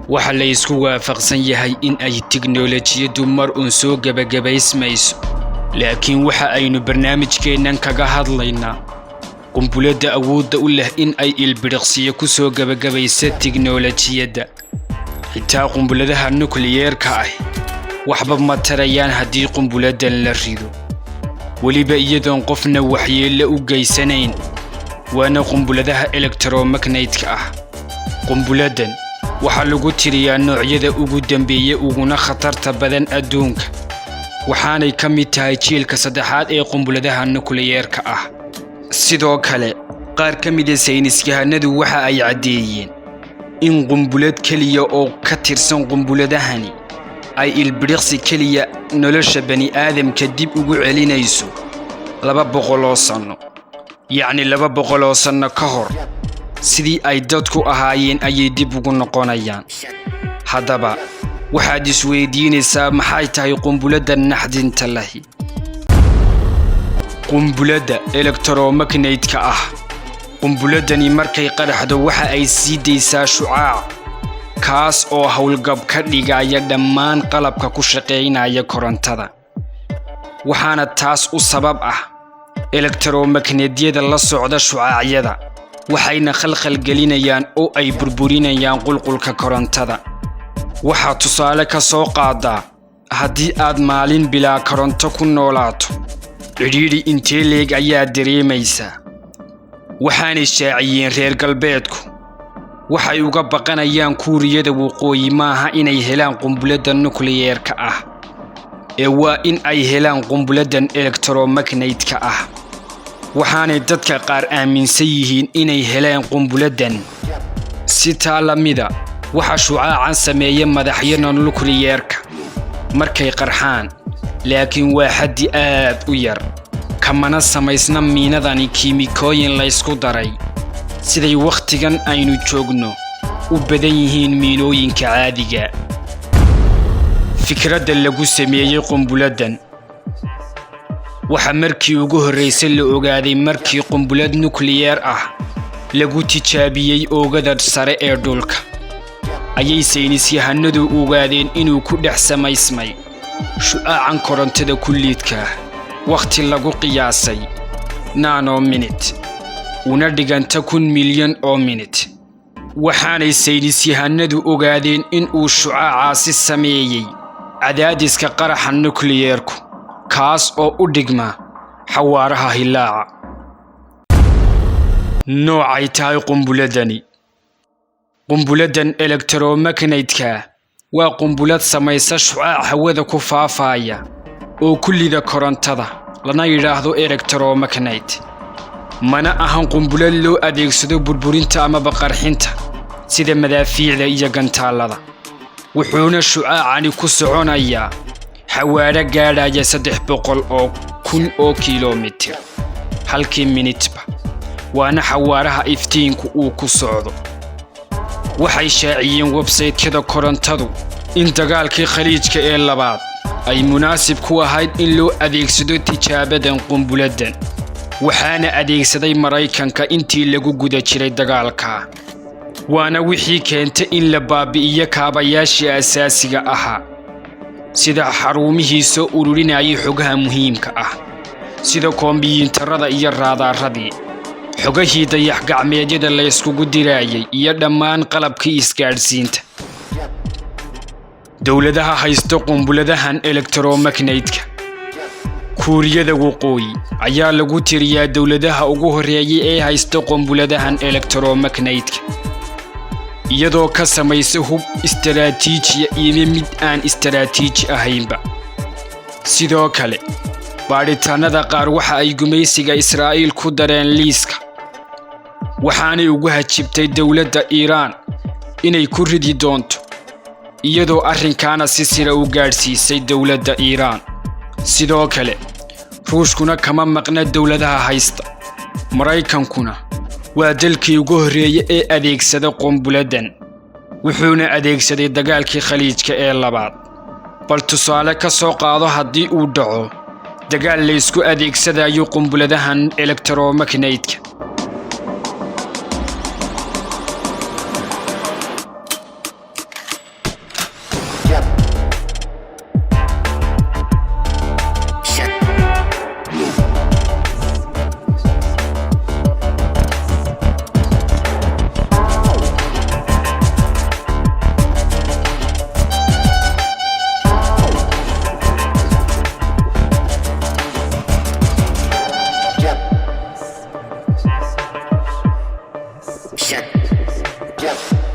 waxa la isku waafaqsan yahay in ay tiknoolajiyadu mar uun soo gabagabaysmayso laakiin waxa aynu barnaamijkeennan kaga hadlaynaa qunbulada awoodda u leh in ay ilbiriqsiyo ku soo gabagabayso tiknoolajiyada xitaa qunbuladaha nukliyeerka ah waxba ma tarayaan haddii qunbuladan la rido weliba iyadoon qofna waxyeello u geysanayn waana qunbuladaha elektromagnetka ah qunbuladan waxaa lagu tiriyaa noocyada ugu dambeeya uguna khatarta badan adduunka waxaanay ka mid tahay jiilka saddexaad ee qunbuladaha nukliyeerka ah sidoo kale qaar ka mid ah saynisyahanadu waxa ay caddeeyeen in qunbulad keliya oo ka tirsan qunbuladahani ay ilbiriqsi keliya nolosha bani'aadamka dib ugu celinayso 200 sano yacni 200 sano ka hor sidii ay dadku ahaayeen ayay dib ugu noqonayaan haddaba waxaad isweydiinaysaa maxay tahay qunbulada naxdinta lahi qunbulada elektromagnetka ah qunbuladani markay qaraxdo waxa ay sii daysaa shucaac kaas oo hawlgab ka dhigaya dhammaan qalabka ku shaqeynaya korontada waxaana taas u sabab ah elektromagnetyada la socda shucaacyada waxayna khalkhal gelinayaan oo ay burburinayaan qulqulka korontada waxaa tusaale ka soo qaadaa haddii aad maalin bilaa koronto ku noolaato cidhiidhi intee leeg ayaa dareemaysaa waxaanay shaaciyeen reer galbeedku waxay uga baqanayaan kuuriyada waqooyi maaha inay helaan qunbulada nukliyeerka ah ee waa in ay helaan qunbuladan elektromagnetka ah waxaanay dadka qaar aaminsan yihiin inay heleen qunbuladan si taa la mida waxa shucaacan sameeya madaxyada nukliyeerka markay qarxaan laakiin waa xaddi aad u yar kamana samaysna miinadani kiimikooyin la isku daray siday wakhtigan aynu joogno u badan yihiin miinooyinka caadiga fikradda lagu sameeyey qunbuladan waxa markii ugu horreysay la ogaaday markii qunbulad nukliyeer ah lagu tijaabiyey oogada sare ee dhulka ayay saynisyahanadu ogaadeen inuu ku dhex samaysmay shucaacan korontada kulliidka wakhti lagu qiyaasay nanominute una dhiganta 1 milyan oo minute waxaanay saynisyahanadu ogaadeen inuu shucaacaasi sameeyey cadaadiska qaraxa nukliyeerku kaas oo u dhigma xawaaraha hilaaca noocay tahay qunbuladani qunbuladan elektromagnetka waa qunbulad samaysa shucaac hawada ku faafaya oo kullida korontada lana yidhaahdo elektromagnet mana ahan qunbulad loo adeegsado burburinta ama qarxinta sida madaafiicda iyo gantaalada wuxuuna shucaacani ku soconayaa xawaare gaadhaya 300,000 oo kiiloomitir halkii minitba waana xawaaraha iftiinku uu ku socdo waxay shaaciyeen website-kada korontadu in dagaalkii khaliijka ee labaad ay munaasib ku ahayd in loo adeegsado tijaabadan qunbuladan waxaana adeegsaday Maraykanka intii lagu guda jiray dagaalka waana wixii keentay in la baabi'iyo kaabayaashii asaasiga ahaa sida xarumihii soo ururinayay xogaha muhiimka ah sida kombiyuutarada iyo raadaaradii xogahii dayax gacmeedyada la iskugu dirayay iyo dhammaan qalabkii isgaadhsiinta dawladaha haysta qunbuladahan elektromagnetka kuuriyada waqooyi ayaa lagu tiriyaa dawladaha ugu horreeyay ee haysta qunbuladahan elektromagnetka iyadoo ka samaysa hub istaraatiiji iyo mid aan istaraatiiji ahaynba sidoo kale baadhitaanada qaar waxa ay gumaysiga Israa'iil ku dareen liiska waxaanay ugu hajibtay dawladda Iiraan inay ku ridi doonto iyadoo arrinkaana si sira u gaadhsiisay dawladda Iiraan sidoo kale ruushkuna kama maqna dawladaha haysta Maraykankuna waa dalkii ugu horreeyay ee adeegsada qunbuladan wuxuuna adeegsaday dagaalkii khaliijka ee labaad bal tusaale ka soo qaado haddii uu dhaco dagaal la isku adeegsadayo qunbuladahan elektromagnetka Yeah.